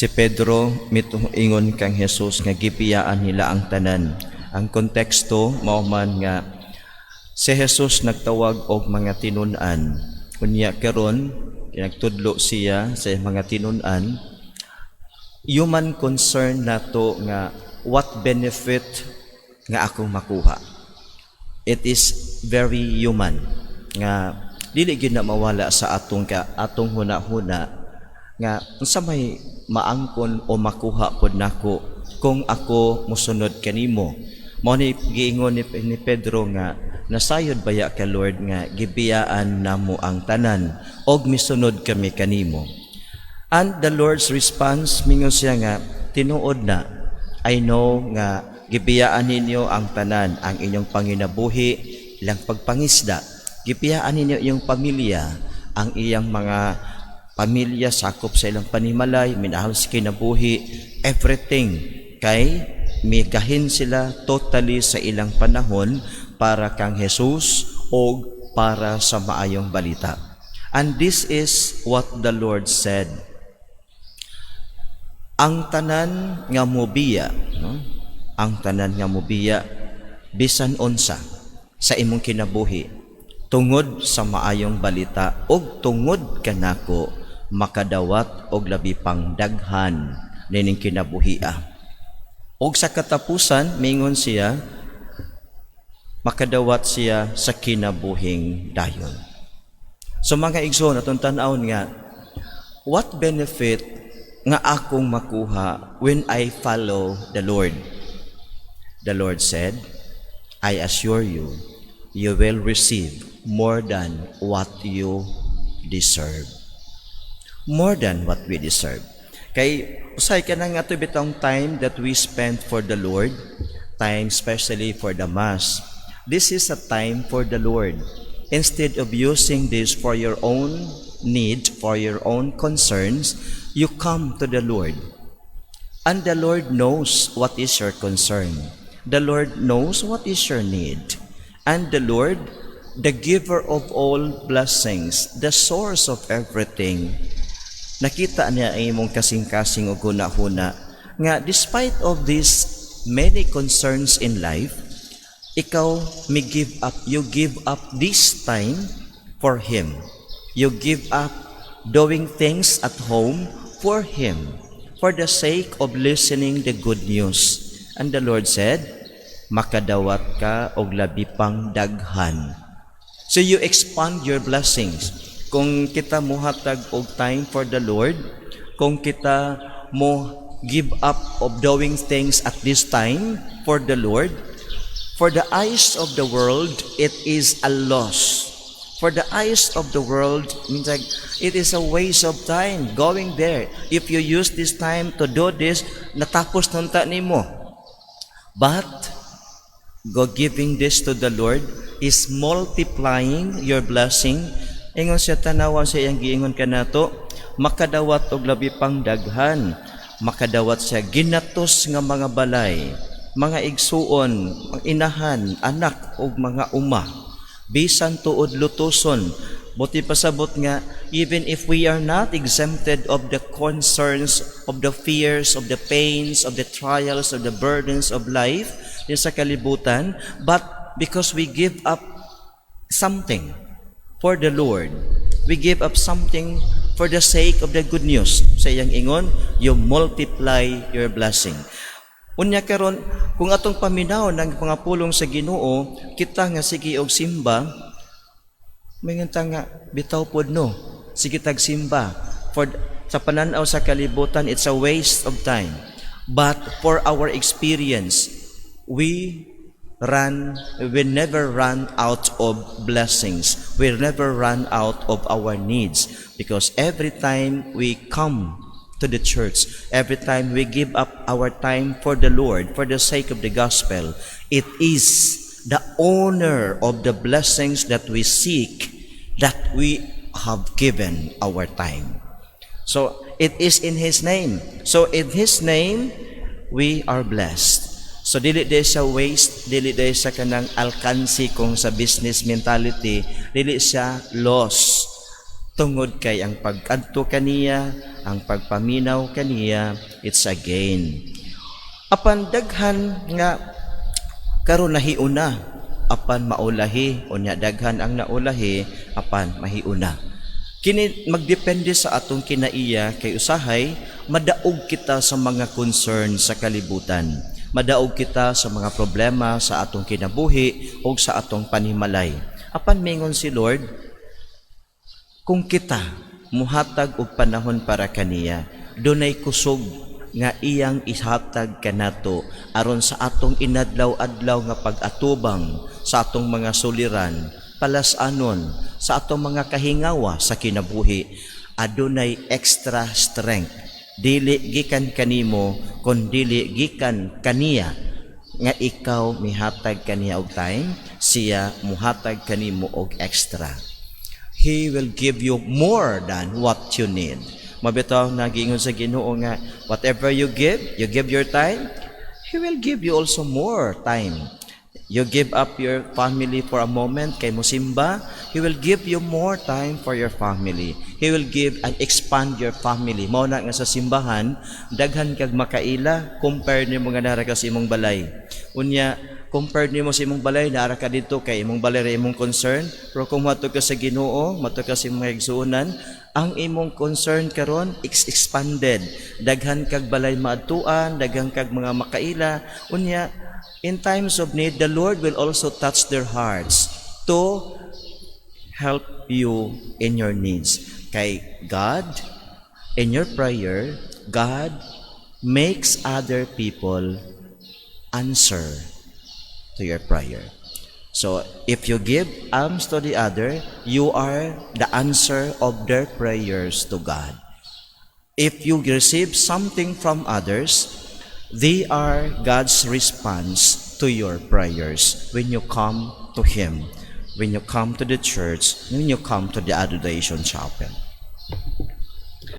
Si Pedro mituingon kang Jesus nga gibiyaan nila ang tanan. Ang konteksto mao man nga si Jesus nagtawag og mga tinun-an. Unya karon nagtudlo siya sa mga tinun-an. Human concern nato nga what benefit nga akong makuha. It is very human nga dili gyud na mawala sa atong huna-huna nga unsa may maangkon o makuha pod nako kung ako mosunod kanimo. Mao ni giingon ni Pedro nga nasayod baya ka Lord nga gibiyaan namo ang tanan og misunod kami kanimo. And the Lord's response mingon siya nga tinuod na, I know nga gibiyaan ninyo ang tanan, ang inyong panginabuhi, ilang pagpangisda. Gibiyaan ninyo iyong pamilya, ang iyang mga pamilya, sakop sa ilang panimalay, minahal sa kinabuhi, everything. Kay migahin sila totally sa ilang panahon para kang Jesus o para sa maayong balita. And this is what the Lord said. Ang tanan nga mobiya, ang tanan nga mobiya, bisan unsa sa imong kinabuhi, tungod sa maayong balita og tungod kanako, makadawat og labi pang daghan nining kinabuhia. Og sa katapusan mingon siya makadawat siya sa kinabuhing dayon. So mga igsoon atong tan-awon nga what benefit nga akong makuha when I follow the Lord? The Lord said, I assure you, you will receive more than what you deserve. More than what we deserve. Kay usay ka na nga ito bitong time that we spend for the Lord, time especially for the Mass. This is a time for the Lord. Instead of using this for your own need, for your own concerns, you come to the Lord. And the Lord knows what is your concern. The Lord knows what is your need. And the Lord, the giver of all blessings, the source of everything, nakita niya ang imong kasing-kasing o guna-huna nga despite of these many concerns in life, ikaw you give up this time for Him. You give up doing things at home for Him, for the sake of listening the good news. And the Lord said, makadawat ka og labi pang daghan. So you expand your blessings. Kung kita mohatag og time for the Lord, kung kita mo give up of doing things at this time for the Lord, for the eyes of the world, it is a loss. For the eyes of the world, means like it is a waste of time going there. If you use this time to do this, natapos nunta nimo. But God giving this to the Lord is multiplying your blessing. Ingon siya tanawan sa iyang giingon kanato, makadawat og labi pang daghan, makadawat siya ginatos nga mga balay, mga igsuon, mga inahan, anak og mga uma, bisan tuod lutuson. Buti pasabot nga even if we are not exempted of the concerns, of the fears, of the pains, of the trials, of the burdens of life din sa kalibutan, but because we give up something for the Lord, we give up something for the sake of the good news. Sa iyang ingon, you multiply your blessing. Unya karon, kung atong paminaw ng mga pulong sa Ginoo, kita nga sige og simba, may nga nga bitaw pod no, sige tag simba. For sa pananaw sa kalibutan, it's a waste of time. But for our experience, we never run out of blessings. We never run out of our needs, because every time we come to the church, every time we give up our time for the Lord, for the sake of the gospel, it is the honor of the blessings that we seek that we have given our time. So it is in His name. So in His name, we are blessed. So dili day sa waste, dili day sa kanang alkansi kung sa business mentality, dili siya loss. Tungod kay ang pagkadto kaniya, ang pagpaminaw kaniya, it's a gain. Apan daghan nga karon nahiuna, apan maulahi, unya daghan ang naulahi, apan mahiuna. Kini magdepende sa atong kinaiya kay usahay madaog kita sa mga concern sa kalibutan. Madaog kita sa mga problema sa atong kinabuhi o sa atong panimalay. Apan mingon si Lord, kung kita muhatag og panahon para kaniya, dunay kusog nga iyang ihatag kanato aron sa atong inadlaw-adlaw nga pag-atubang sa atong mga suliran, palasanon, sa atong mga kahingawa sa kinabuhi, adunay extra strength. Dili gikan kanimo, kun dili gikan kaniya, nga ikaw mihatag kaniya og time, siya muhatag kanimo og extra. He will give you more than what you need. Mabitaw nagingon sa Ginoo nga, whatever you give your time, He will give you also more time. You give up your family for a moment kay musimba, He will give you more time for your family. He will give and expand your family. Mao na nga sa simbahan, daghan kag makaila compare nimo nga nara ka sa imong balay. Unya, compare nimo sa imong balay, nara ka dito kay imong balay ra imong concern, pero kung mato ka sa Ginoo, mato ka sa imong igsuonan, ang imong concern karon expanded. Daghan kag balay maadtuan, daghan kag mga makaila. Unya, in times of need, the Lord will also touch their hearts to help you in your needs. Kay God, in your prayer, God makes other people answer to your prayer. So, if you give alms to the other, you are the answer of their prayers to God. If you receive something from others, they are God's response to your prayers when you come to Him, when you come to the church, when you come to the adoration chapel.